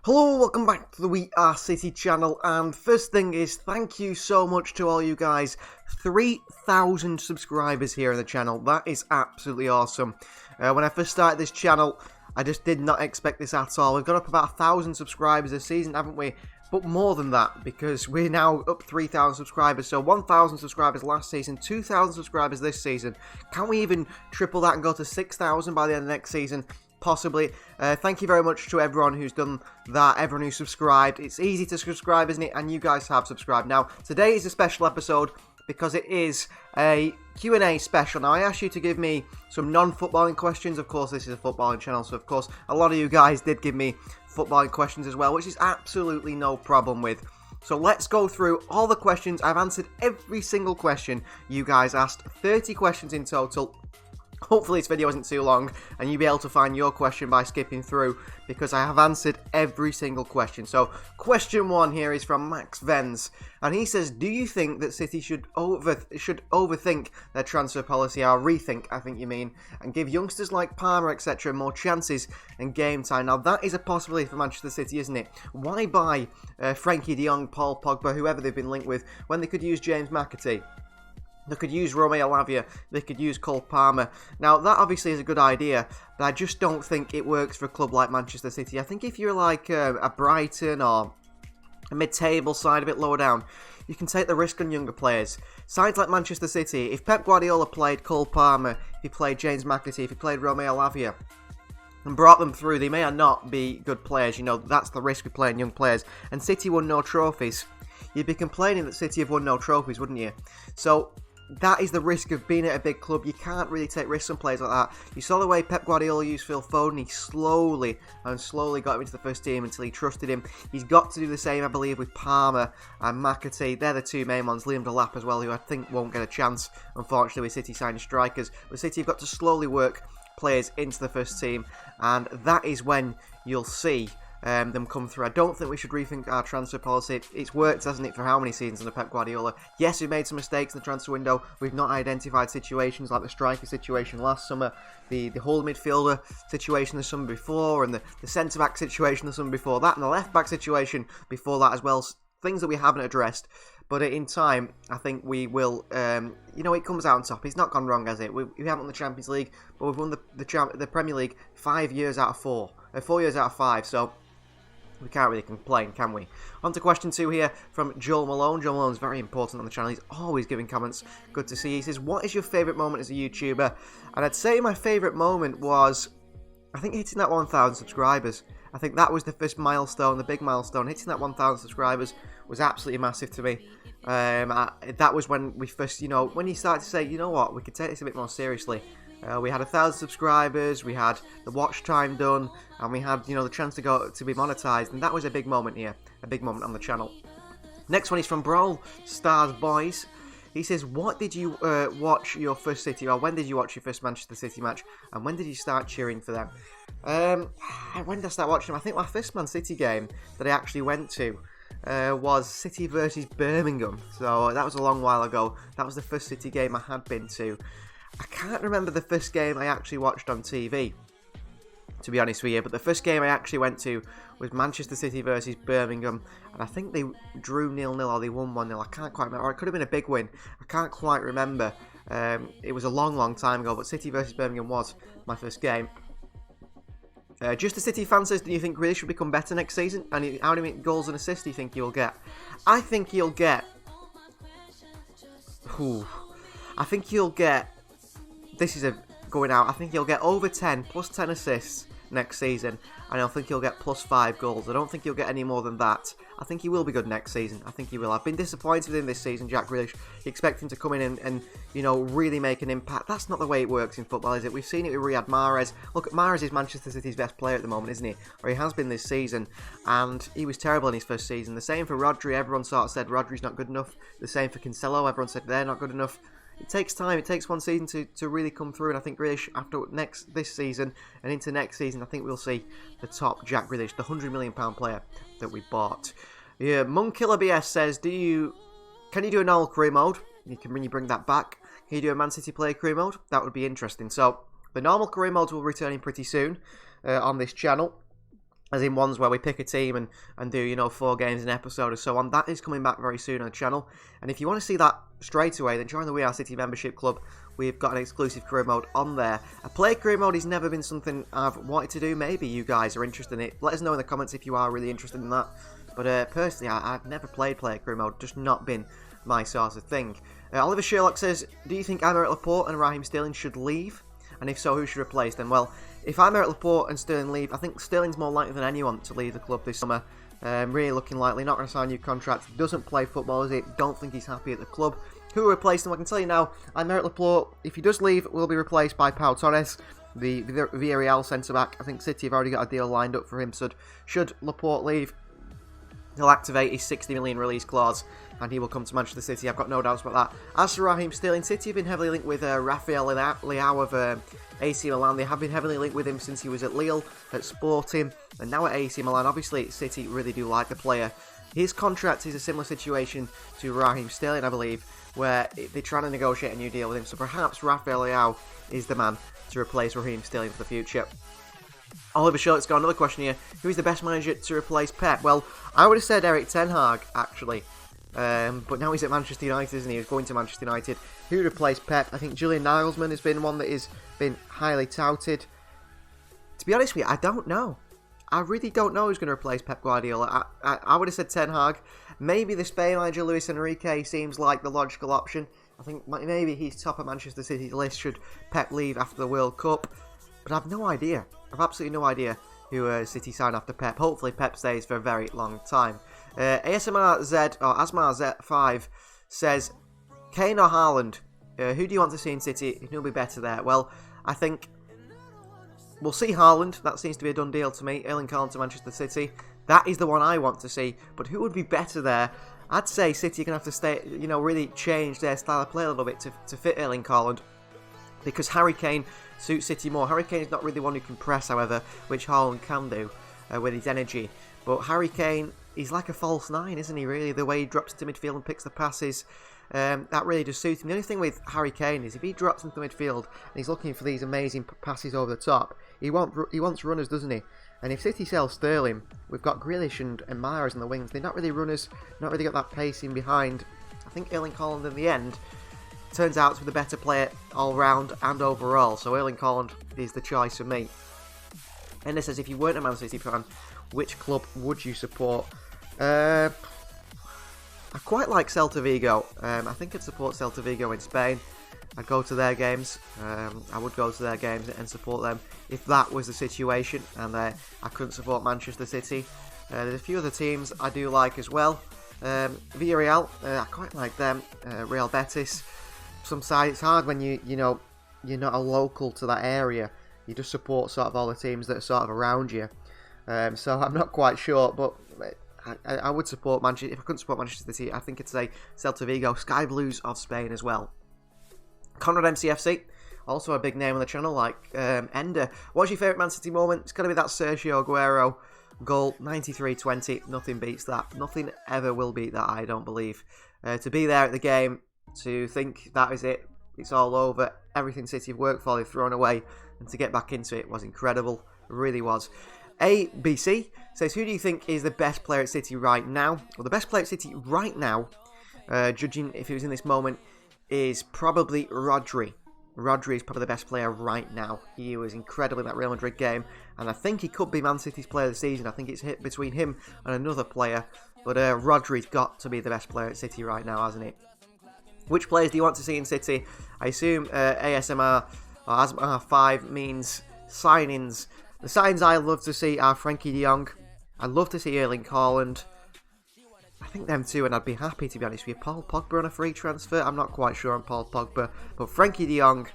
Hello, welcome back to the We Are City channel, and first thing is thank you so much to all you guys. 3,000 subscribers here on the channel. That is absolutely awesome. When I first started this channel, I just did not expect this at all. We've got up about 1,000 subscribers this season, haven't we? But more than that, because we're now up 3,000 subscribers. So 1,000 subscribers last season, 2,000 subscribers this season. Can we even triple that and go to 6,000 by the end of next season? Possibly. Thank you very much to everyone who's done that, everyone who's subscribed. It's easy to subscribe, isn't it? And you guys have subscribed. Now, today is a special episode because it is a Q&A special. Now, I asked you to give me some non-footballing questions. Of course, this is a footballing channel, so of course, a lot of you guys did give me footballing questions as well, which is absolutely no problem with. So let's go through all the questions. I've answered every single question you guys asked. 30 questions in total. Hopefully this video isn't too long and you'll be able to find your question by skipping through, because I have answered every single question. So question 1 here is from Max Venz, and he says, do you think that City should overthink their transfer policy, or rethink, I think you mean, and give youngsters like Palmer, etc. more chances and game time? Now that is a possibility for Manchester City, isn't it? Why buy Frankie de Jong, Paul Pogba, whoever they've been linked with, when they could use James McAtee? They could use Romeo Lavia, they could use Cole Palmer. Now, that obviously is a good idea, but I just don't think it works for a club like Manchester City. I think if you're like a Brighton or a mid-table side a bit lower down, you can take the risk on younger players. Sides like Manchester City, if Pep Guardiola played Cole Palmer, if he played James McAtee, if he played Romeo Lavia, and brought them through, they may or not be good players. You know, that's the risk with playing young players. And City won no trophies. You'd be complaining that City have won no trophies, wouldn't you? So that is the risk of being at a big club. You can't really take risks on players like that. You saw the way Pep Guardiola used Phil Foden. He slowly got him into the first team until he trusted him. He's got to do the same, I believe, with Palmer and McAtee. They're the two main ones. Liam Delap as well, who I think won't get a chance, unfortunately, with City signing strikers. But City have got to slowly work players into the first team, and that is when you'll see them come through. I don't think we should rethink our transfer policy. It's worked, hasn't it, for how many seasons under Pep Guardiola? Yes, we've made some mistakes in the transfer window. We've not identified situations like the striker situation last summer, the whole midfielder situation the summer before, and the centre-back situation the summer before that, and the left-back situation before that as well. Things that we haven't addressed. But in time, I think we will, it comes out on top. It's not gone wrong, has it? We haven't won the Champions League, but we've won the Premier League 5 years out of 4. 4 years out of 5, so we can't really complain, can we? On to question 2 here from Joel Malone. Joel Malone's very important on the channel. He's always giving comments. Good to see. He says, what is your favourite moment as a YouTuber? And I'd say my favourite moment was, I think, hitting that 1,000 subscribers. I think that was the first milestone, the big milestone. Hitting that 1,000 subscribers was absolutely massive to me. That was when we first, when you started to say, you know what, we could take this a bit more seriously. We had 1,000 subscribers, we had the watch time done, and we had, the chance to be monetized, and that was a big moment here, a big moment on the channel. Next one is from Brawl Stars Boys. He says, what did you watch your first City, or when did you watch your first Manchester City match, and when did you start cheering for them? When did I start watching them? I think my first Man City game that I actually went to was City versus Birmingham, so that was a long while ago. That was the first City game I had been to. I can't remember the first game I actually watched on TV, to be honest with you, but the first game I actually went to was Manchester City versus Birmingham, and I think they drew 0-0 or they won 1-0, I can't quite remember, or it could have been a big win, I can't quite remember. It was a long time ago, but City versus Birmingham was my first game. Just a City fan says, do you think Grealish will become better next season? And how many goals and assists do you think he'll get? I think he'll get... This is going out. I think he'll get over 10, plus 10 assists next season, and I think he'll get plus 5 goals. I don't think he'll get any more than that. I think he will be good next season. I think he will. I've been disappointed with him this season, Jack Grealish. You expect him to come in and really make an impact. That's not the way it works in football, is it? We've seen it with Riyad Mahrez. Look, Mahrez is Manchester City's best player at the moment, isn't he? Or he has been this season, and he was terrible in his first season. The same for Rodri. Everyone sort of said Rodri's not good enough. The same for Cancelo. Everyone said they're not good enough. It takes time. It takes one season to really come through, and I think Grealish, after this season and into next season, I think we'll see the top Jack Grealish, the £100 million player that we bought. Yeah, Monkiller BS says, can you do a normal career mode? When you bring that back, can you do a Man City player career mode? That would be interesting. So the normal career modes will be returning pretty soon on this channel. as in ones where we pick a team and do, you know, 4 games an episode or so on. That is coming back very soon on the channel. And if you want to see that straight away, then join the We Are City membership club. We've got an exclusive career mode on there. A play career mode has never been something I've wanted to do. Maybe you guys are interested in it. Let us know in the comments if you are really interested in that. But personally, I've never played play career mode. Just not been my sort of thing. Oliver Sherlock says, do you think Laporte and Raheem Sterling should leave? And if so, who should replace them? Well, if Laporte and Sterling leave, I think Sterling's more likely than anyone to leave the club this summer. Really looking likely, not going to sign a new contract. Doesn't play football, is it? Don't think he's happy at the club. Who will replace him? I can tell you now, Laporte, if he does leave, will be replaced by Pau Torres, the Villarreal centre-back. I think City have already got a deal lined up for him, so should Laporte leave, he'll activate his 60 million release clause, and he will come to Manchester City. I've got no doubts about that. As for Raheem Sterling, City have been heavily linked with Rafael Leao of AC Milan. They have been heavily linked with him since he was at Lille, at Sporting, and now at AC Milan. Obviously, City really do like the player. His contract is a similar situation to Raheem Sterling, I believe, where they're trying to negotiate a new deal with him. So perhaps Rafael Leao is the man to replace Raheem Sterling for the future. Oliver Schultz got another question here. Who is the best manager to replace Pep? Well, I would have said Erik ten Hag, actually. But now he's at Manchester United, isn't he? He's going to Manchester United. Who replaced Pep? I think Julian Nagelsmann has been one that has been highly touted. To be honest with you, I don't know. I really don't know who's going to replace Pep Guardiola. I would have said Ten Hag. Maybe the Spain manager Luis Enrique seems like the logical option. I think maybe he's top of Manchester City's list should Pep leave after the World Cup. But I've no idea. I've absolutely no idea who City signed after Pep. Hopefully Pep stays for a very long time. ASMR5 says, Kane or Haaland? Who do you want to see in City? Who will be better there? Well, I think we'll see Haaland. That seems to be a done deal to me. Erling Haaland to Manchester City. That is the one I want to see. But who would be better there? I'd say City are going to have to stay, you know, really change their style of play a little bit to fit Erling Haaland. Because Harry Kane suits City more. Harry Kane is not really one who can press, however, which Haaland can do with his energy. But Harry Kane, he's like a false 9, isn't he, really? The way he drops to midfield and picks the passes, that really does suit him. The only thing with Harry Kane is if he drops into midfield and he's looking for these amazing passes over the top, he wants runners, doesn't he? And if City sell Sterling, we've got Grealish and Mahrez in the wings. They're not really runners, not really got that pace in behind. I think Erling Haaland in the end turns out to be the better player all round and overall. So Erling Haaland is the choice for me. Ender says, if you weren't a Man City fan, which club would you support? I quite like Celta Vigo. I think I'd support Celta Vigo in Spain. I'd go to their games. I would go to their games and support them if that was the situation and I couldn't support Manchester City. There's a few other teams I do like as well. Villarreal, I quite like them. Real Betis. Some sides, it's hard when you're not a local to that area. You just support sort of all the teams that are sort of around you. So I'm not quite sure, but I would support Manchester. If I couldn't support Manchester City, I think I'd say Celta Vigo, Sky Blues of Spain as well. Conrad MCFC, also a big name on the channel, like Ender. What's your favourite Man City moment? It's got to be that Sergio Aguero goal, 93-20. Nothing beats that. Nothing ever will beat that, I don't believe. To be there at the game, to think that is it, it's all over, everything City have worked for, they've thrown away, and to get back into it was incredible. It really was. ABC says, who do you think is the best player at City right now? Well, the best player at City right now, judging if he was in this moment, is probably Rodri. Rodri is probably the best player right now. He was incredible in that Real Madrid game, and I think he could be Man City's player of the season. I think it's hit between him and another player, but Rodri's got to be the best player at City right now, hasn't it? Which players do you want to see in City? I assume ASMR or ASMR5 means signings. The signings I love to see are Frankie de Jong. I'd love to see Erling Haaland. I think them two, and I'd be happy, to be honest with you. Paul Pogba on a free transfer. I'm not quite sure on Paul Pogba. But Frankie de Jong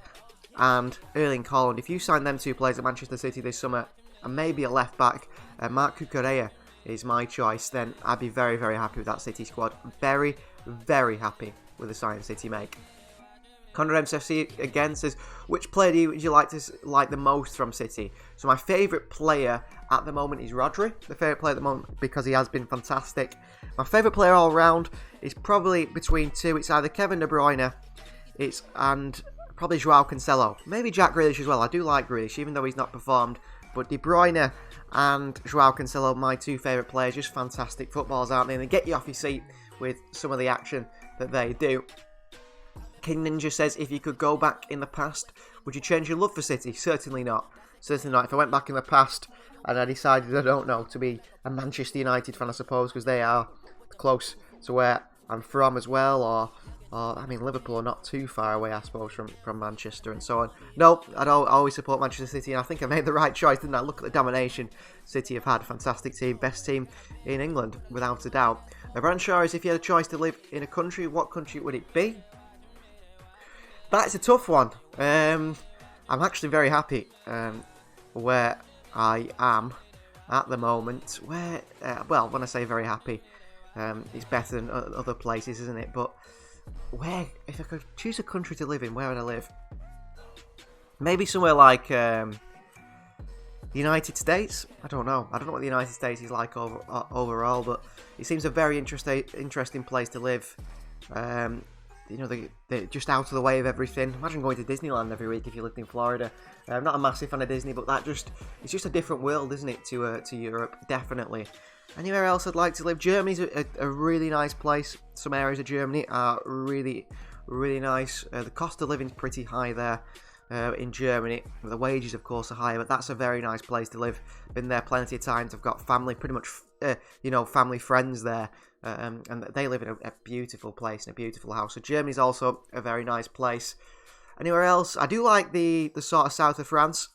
and Erling Haaland, if you sign them two players at Manchester City this summer, and maybe a left-back, Marc Cucurella is my choice, then I'd be very, very happy with that City squad. Very, very happy with the sign City make. Conrad MCFC again says, which player would you like the most from City? So my favourite player at the moment is Rodri. The favourite player at the moment because he has been fantastic. My favourite player all round is probably between two. It's either Kevin De Bruyne and probably Joao Cancelo. Maybe Jack Grealish as well. I do like Grealish, even though he's not performed But De Bruyne and Joao Cancelo, my two favourite players, just fantastic footballers, aren't they? And they get you off your seat with some of the action that they do. King Ninja says, if you could go back in the past, would you change your love for City? Certainly not. Certainly not. If I went back in the past and I decided, I don't know, to be a Manchester United fan, I suppose, because they are close to where I'm from as well, or I mean, Liverpool are not too far away, I suppose, from Manchester and so on. No, I'd always support Manchester City, and I think I made the right choice, didn't I? Look at the domination City have had. Fantastic team, best team in England, without a doubt. Branshaw is, if you had a choice to live in a country, what country would it be? That's a tough one. I'm actually very happy where I am at the moment. Where, well, when I say very happy, it's better than other places, isn't it? But where, if I could choose a country to live in, where would I live? Maybe somewhere like the United States. I don't know. I don't know what the United States is like overall, but it seems a very interesting place to live. You know, they're just out of the way of everything. Imagine going to Disneyland every week if you lived in Florida. I'm not a massive fan of Disney, but it's just a different world, isn't it, to Europe, definitely. Anywhere else I'd like to live? Germany's a really nice place. Some areas of Germany are really, really nice. The cost of living's pretty high there in Germany. The wages, of course, are higher, but that's a very nice place to live. Been there plenty of times. I've got family, pretty much, family friends there. And they live in a beautiful place, in a beautiful house. So Germany's also a very nice place. Anywhere else? I do like the sort of south of France.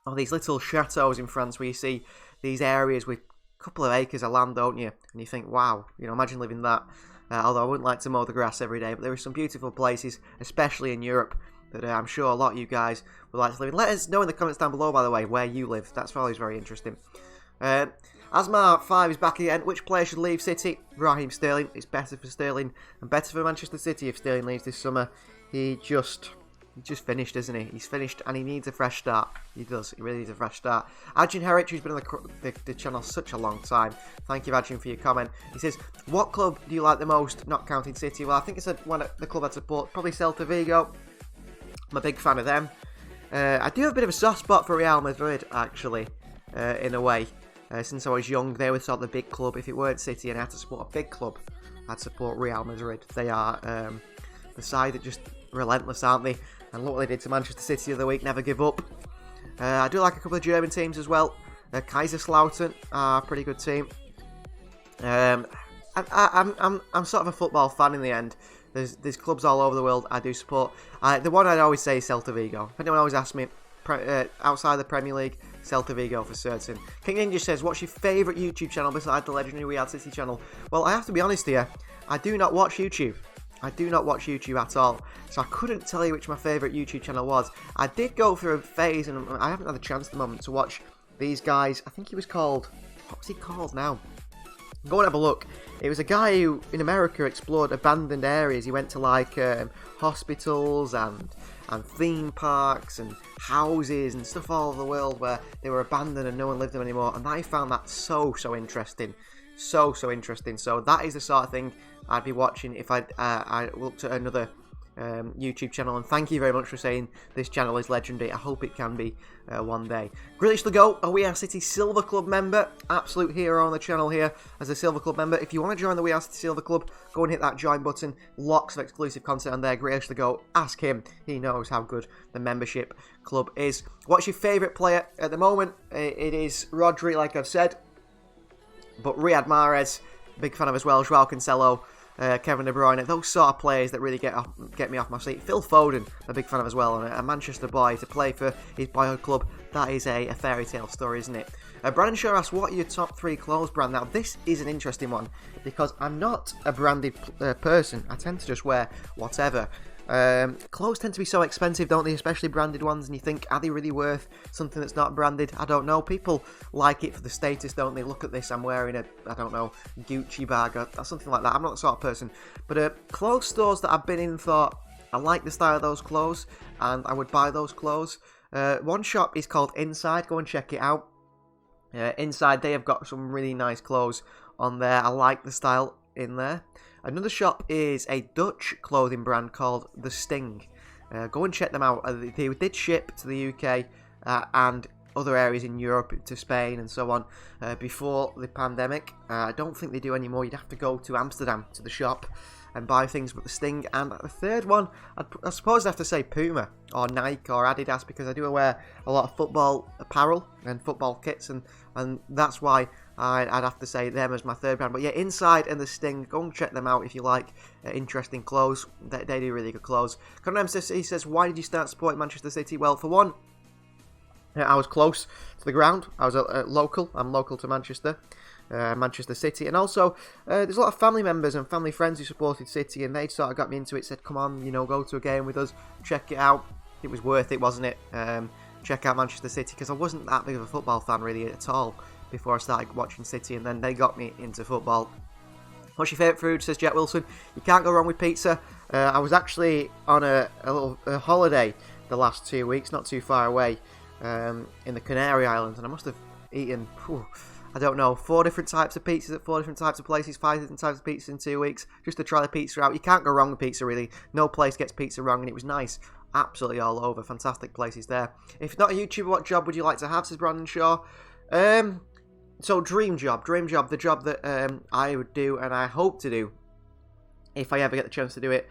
Oh, these little chateaux in France where you see these areas with a couple of acres of land, don't you? And you think, wow, imagine living that. Although I wouldn't like to mow the grass every day, but there are some beautiful places, especially in Europe, that I'm sure a lot of you guys would like to live in. Let us know in the comments down below, by the way, where you live. That's always very interesting. Asmar5 is back again. Which player should leave City? Raheem Sterling. It's better for Sterling and better for Manchester City if Sterling leaves this summer. He just finished, isn't he? He's finished and he needs a fresh start. He does. He really needs a fresh start. Adrian Herrich, who's been on the channel such a long time. Thank you, Adrian, for your comment. He says, what club do you like the most, not counting City? Well, I think it's the club I'd support. Probably Celta Vigo. I'm a big fan of them. I do have a bit of a soft spot for Real Madrid, actually, in a way. Since I was young, they were sort of the big club. If it weren't City and I had to support a big club, I'd support Real Madrid. They are the side that just relentless, aren't they? And look what they did to Manchester City the other week. Never give up. I do like a couple of German teams as well. Kaiserslautern are a pretty good team. I'm sort of a football fan in the end. There's clubs all over the world I do support. The one I'd always say is Celta Vigo. If anyone always asks me, outside the Premier League, Celta Vigo for certain. King Ninja says, what's your favourite YouTube channel besides the legendary We Are City channel? Well, I have to be honest here, I do not watch YouTube. I do not watch YouTube at all, so I couldn't tell you which my favourite YouTube channel was. I did go through a phase, and I haven't had the chance at the moment to watch these guys. I think he was called, what was he called now? Go and have a look. It was a guy who, in America, explored abandoned areas. He went to, like, hospitals and theme parks and houses and stuff all over the world where they were abandoned and no one lived them anymore. And I found that so interesting. So interesting. So that is the sort of thing I'd be watching if I looked at another YouTube channel. And thank you very much for saying this channel is legendary. I hope it can be one day. Grealish to go, a We Are City Silver Club member. Absolute hero on the channel here as a Silver Club member. If you want to join the We Are City Silver Club, go and hit that join button. Lots of exclusive content on there. Grealish to go. Ask him. He knows how good the membership club is. What's your favourite player at the moment? It is Rodri, like I've said. But Riyad Mahrez, big fan of as well. Joao Cancelo, Kevin De Bruyne, those sort of players that really get me off my seat. Phil Foden, a big fan of as well, and a Manchester boy to play for his boyhood club. That is a fairy tale story, isn't it? Brandon Shaw asks, what are your top 3 clothes brand? Now, this is an interesting one, because I'm not a branded person. I tend to just wear whatever. Clothes tend to be so expensive, don't they? Especially branded ones, and you think, are they really worth something that's not branded? I don't know. People like it for the status, don't they? Look at this, I'm wearing a, I don't know, Gucci bag or something like that. I'm not the sort of person. But clothes stores that I've been in thought, I like the style of those clothes, and I would buy those clothes. One shop is called Inside. Go and check it out. Inside, they have got some really nice clothes on there. I like the style in there. Another shop is a Dutch clothing brand called The Sting. Go and check them out. They did ship to the UK, and other areas in Europe, to Spain and so on, before the pandemic. I don't think they do anymore. You'd have to go to Amsterdam to the shop and buy things with the Sting. And the third one, I suppose I have to say Puma or Nike or Adidas, because I do wear a lot of football apparel and football kits, and that's why I'd have to say them as my third brand. But yeah, Inside and the Sting, go and check them out if you like interesting clothes. They do really good clothes. Conor he says, why did you start supporting Manchester City? Well, for one, I was close to the ground. I was local. I'm local to Manchester. Manchester City, and also there's a lot of family members and family friends who supported City, and they sort of got me into it, said come on, go to a game with us, check it out. It was worth it, wasn't it? Check out Manchester City, because I wasn't that big of a football fan really at all before I started watching City, and then they got me into football. What's your favourite food, says Jet Wilson? You can't go wrong with pizza. I was actually on a little holiday the last 2 weeks, not too far away, in the Canary Islands, and I must have eaten I don't know, 4 different types of pizzas at 4 different types of places, 5 different types of pizza in 2 weeks, just to try the pizza out. You can't go wrong with pizza, really. No place gets pizza wrong, and it was nice. Absolutely all over. Fantastic places there. If not a YouTuber, what job would you like to have, says Brandon Shaw? So, dream job, the job that I would do, and I hope to do, if I ever get the chance to do it,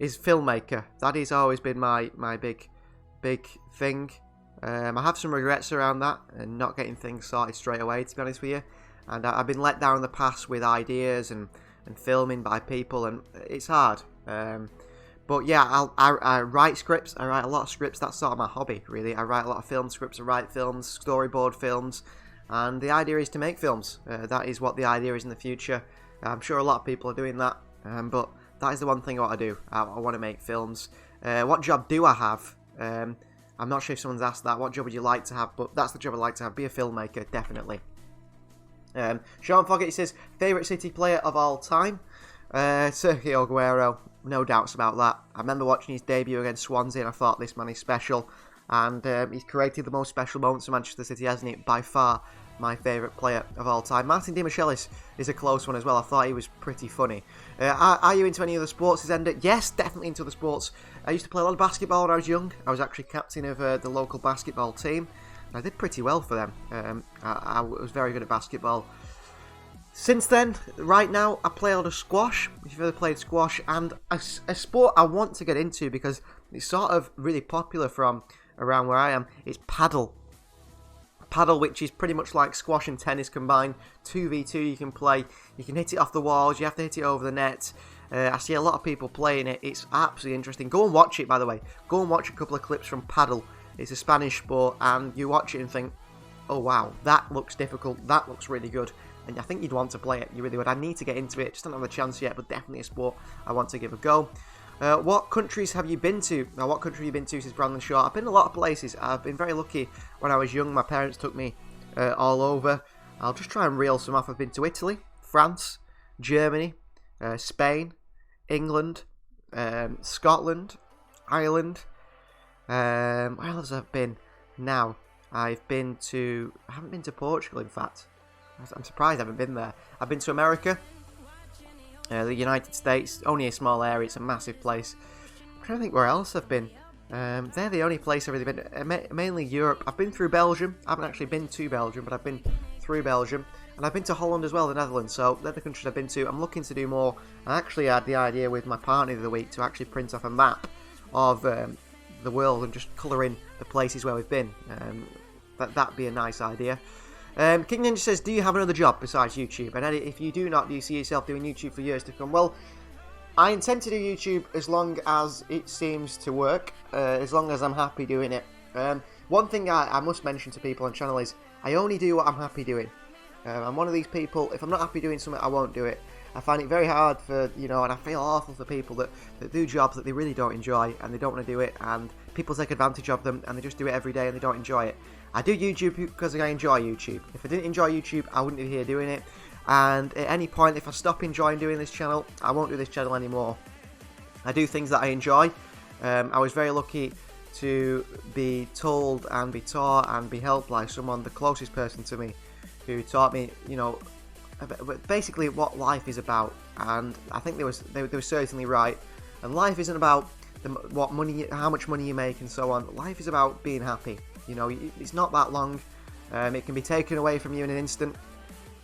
is filmmaker. That has always been my big thing. I have some regrets around that and not getting things sorted straight away, to be honest with you. And I've been let down in the past with ideas and filming by people, and it's hard. But yeah, I write scripts. I write a lot of scripts. That's sort of my hobby, really. I write a lot of film scripts. I write films, storyboard films. And the idea is to make films. That is what the idea is in the future. I'm sure a lot of people are doing that. But that is the one thing I want to do. I want to make films. What job do I have? I'm not sure if someone's asked that. What job would you like to have? But that's the job I'd like to have. Be a filmmaker, definitely. Sean Foggett says, favourite City player of all time? Sergio Aguero. No doubts about that. I remember watching his debut against Swansea, and I thought, this man is special. And he's created the most special moments for Manchester City, hasn't he? By far, my favourite player of all time. Martin Di Michelis is a close one as well. I thought he was pretty funny. Are you into any other sports, is Ender? Yes, definitely into the sports. I used to play a lot of basketball when I was young. I was actually captain of the local basketball team. I did pretty well for them. I was very good at basketball. Since then, right now, I play a lot of squash. If you've ever played squash, and a sport I want to get into because it's sort of really popular from around where I am, is paddle. Paddle, which is pretty much like squash and tennis combined. 2v2 you can play. You can hit it off the walls. You have to hit it over the net. I see a lot of people playing it. It's absolutely interesting. Go and watch it, by the way. Go and watch a couple of clips from paddle. It's a Spanish sport, and you watch it and think, oh wow, that looks difficult. That looks really good. And I think you'd want to play it. You really would. I need to get into it. Just don't have the chance yet, but definitely a sport I want to give a go. What countries have you been to? Now, what country have you been to, says Brandon Shaw? I've been a lot of places. I've been very lucky. When I was young, my parents took me all over. I'll just try and reel some off. I've been to Italy, France, Germany, Spain, England, Scotland, Ireland. Where else have I been? Now, I haven't been to Portugal, in fact. I'm surprised I haven't been there. I've been to America. The United States, only a small area, it's a massive place. I'm trying to think where else I've been. They're the only place I've really been, mainly Europe. I've been through Belgium. I haven't actually been to Belgium, but I've been through Belgium. And I've been to Holland as well, the Netherlands, so they're the countries I've been to. I'm looking to do more. I actually had the idea with my partner the other week to actually print off a map of the world and just colour in the places where we've been. That'd be a nice idea. King Ninja says, do you have another job besides YouTube? And Eddie, if you do not, do you see yourself doing YouTube for years to come? Well, I intend to do YouTube as long as it seems to work, as long as I'm happy doing it. One thing I must mention to people on channel is, I only do what I'm happy doing. I'm one of these people, if I'm not happy doing something, I won't do it. I find it very hard for, and I feel awful for people that do jobs that they really don't enjoy, and they don't want to do it, and people take advantage of them, and they just do it every day, and they don't enjoy it. I do YouTube because I enjoy YouTube. If I didn't enjoy YouTube, I wouldn't be here doing it. And at any point, if I stop enjoying doing this channel, I won't do this channel anymore. I do things that I enjoy. I was very lucky to be told and be taught and be helped by someone, the closest person to me, who taught me, basically what life is about. And I think they were certainly right. And life isn't about how much money you make and so on. Life is about being happy. You know, it's not that long. It can be taken away from you in an instant.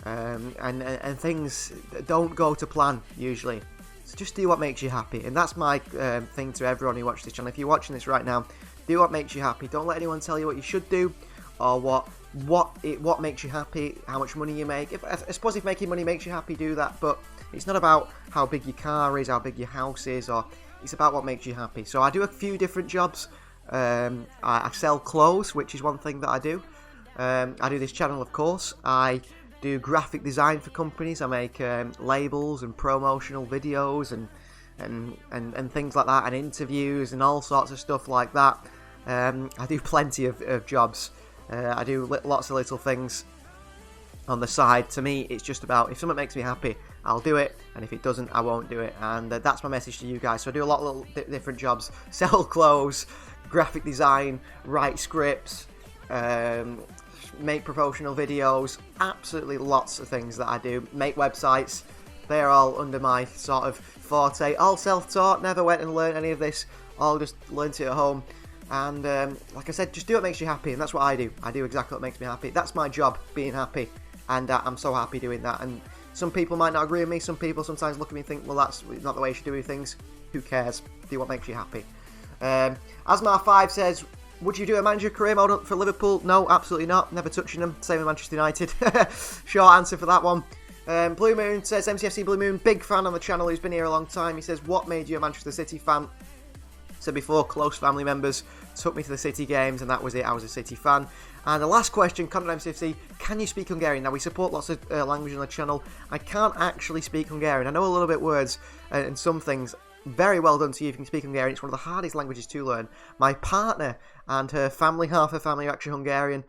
And things don't go to plan, usually. So just do what makes you happy. And that's my thing to everyone who watches this channel. If you're watching this right now, do what makes you happy. Don't let anyone tell you what you should do, or what makes you happy, how much money you make. I suppose if making money makes you happy, do that. But it's not about how big your car is, how big your house is, or it's about what makes you happy. So I do a few different jobs. I sell clothes, which is one thing that I do. I do this channel, of course. I do graphic design for companies. I make labels and promotional videos and things like that, and interviews and all sorts of stuff like that. I do plenty of jobs. I do lots of little things on the side. To me, it's just about, if something makes me happy, I'll do it, and if it doesn't, I won't do it. And that's my message to you guys. So I do a lot of little different jobs: sell clothes, graphic design, write scripts, make promotional videos, absolutely lots of things that I do. Make websites. They're all under my sort of forte. All self-taught, never went and learned any of this, all just learnt it at home. And like I said, just do what makes you happy, and that's what I do. I do exactly what makes me happy. That's my job, being happy, and I'm so happy doing that. And some people might not agree with me. Some people sometimes look at me and think, well, that's not the way you should do things. Who cares? Do what makes you happy. Asmar5 says, would you do a manager career mode for Liverpool? No, absolutely not. Never touching them. Same with Manchester United. Short answer for that one. Blue Moon says, MCFC Blue Moon, big fan on the channel, who's been here a long time. He says, what made you a Manchester City fan? So before, close family members took me to the City games, and that was it. I was a City fan. And the last question, Conrad MCFC, can you speak Hungarian? Now, we support lots of language on the channel. I can't actually speak Hungarian. I know a little bit words and some things. Very well done to you if you can speak Hungarian. It's one of the hardest languages to learn. My partner and her family, half her family, are actually Hungarian.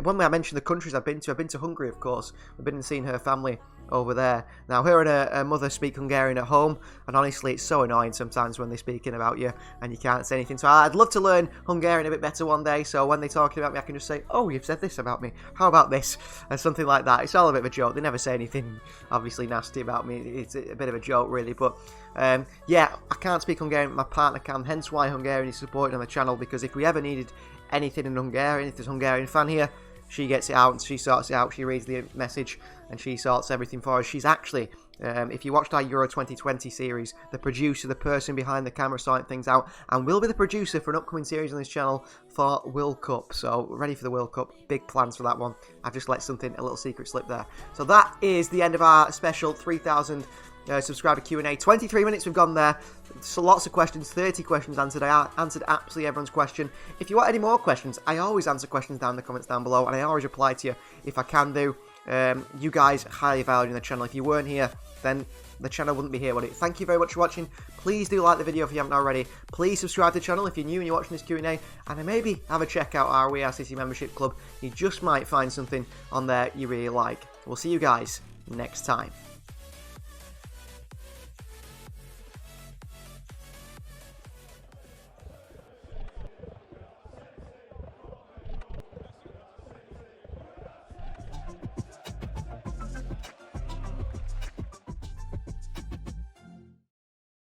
When I mentioned the countries I've been to Hungary, of course. I've been and seen her family over there. Now, her and her mother speak Hungarian at home, and honestly, it's so annoying sometimes when they're speaking about you and you can't say anything. So I'd love to learn Hungarian a bit better one day, so when they're talking about me, I can just say, oh, you've said this about me. How about this? And something like that. It's all a bit of a joke. They never say anything obviously nasty about me. It's a bit of a joke, really. But yeah, I can't speak Hungarian, but my partner can, hence why Hungarian is supported on the channel, because if we ever needed anything in Hungarian, if there's a Hungarian fan here, she gets it out and she sorts it out. She reads the message and she sorts everything for us. She's actually, if you watched our Euro 2020 series, the producer, the person behind the camera sorting things out, and will be the producer for an upcoming series on this channel for World Cup. So ready for the World Cup. Big plans for that one. I've just let a little secret slip there. So that is the end of our special 3,000 subscriber Q&A. 23 minutes we've gone there. So lots of questions, 30 questions answered. I answered absolutely everyone's question. If you want any more questions, I always answer questions down in the comments down below, and I always reply to you if I can do. You guys highly valued in the channel. If you weren't here, then the channel wouldn't be here, would it? Thank you very much for watching. Please do like the video if you haven't already. Please subscribe to the channel if you're new and you're watching this Q&A, and maybe have a check out our We Are City membership club. You just might find something on there you really like. We'll see you guys next time.